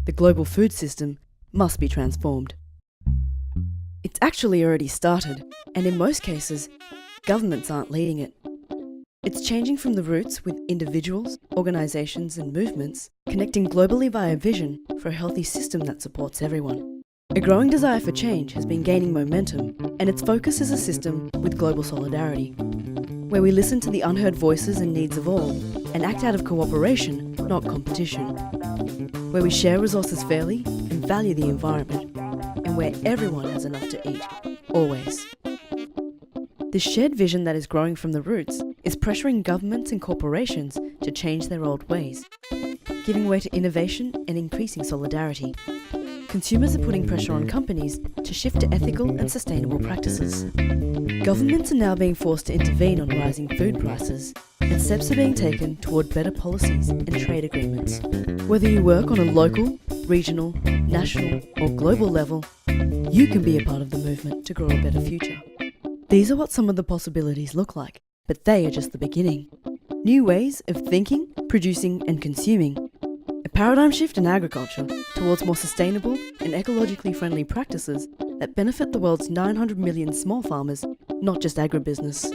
The global food system must be transformed. It's actually already started, and in most cases, governments aren't leading it. It's changing from the roots with individuals, organisations and movements connecting globally via vision for a healthy system that supports everyone. A growing desire for change has been gaining momentum, and its focus is a system with global solidarity, where we listen to the unheard voices and needs of all and act out of cooperation, not competition, where we share resources fairly and value the environment, and where everyone has enough to eat, always. This shared vision that is growing from the roots is pressuring governments and corporations to change their old ways, giving way to innovation and increasing solidarity. Consumers are putting pressure on companies to shift to ethical and sustainable practices. Governments are now being forced to intervene on rising food prices, and steps are being taken toward better policies and trade agreements. Whether you work on a local, regional, national or global level, you can be a part of the movement to grow a better future. These are what some of the possibilities look like, but they are just the beginning. New ways of thinking, producing and consuming. A paradigm shift in agriculture towards more sustainable and ecologically friendly practices that benefit the world's 900 million small farmers, not just agribusiness.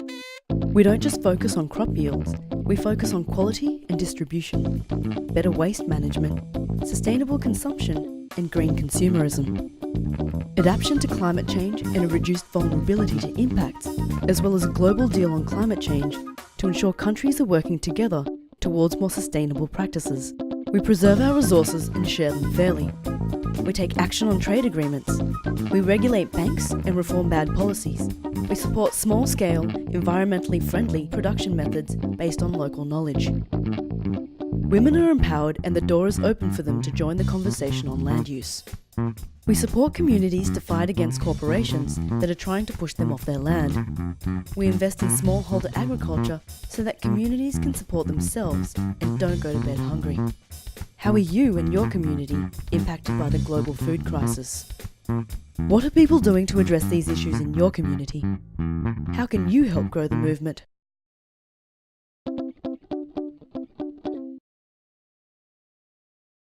We don't just focus on crop yields, we focus on quality and distribution, better waste management, sustainable consumption and green consumerism. Adaptation to climate change and a reduced vulnerability to impacts, as well as a global deal on climate change to ensure countries are working together towards more sustainable practices. We preserve our resources and share them fairly. We take action on trade agreements. We regulate banks and reform bad policies. We support small-scale, environmentally friendly production methods based on local knowledge. Women are empowered and the door is open for them to join the conversation on land use. We support communities to fight against corporations that are trying to push them off their land. We invest in smallholder agriculture so that communities can support themselves and don't go to bed hungry. How are you and your community impacted by the global food crisis? What are people doing to address these issues in your community? How can you help grow the movement?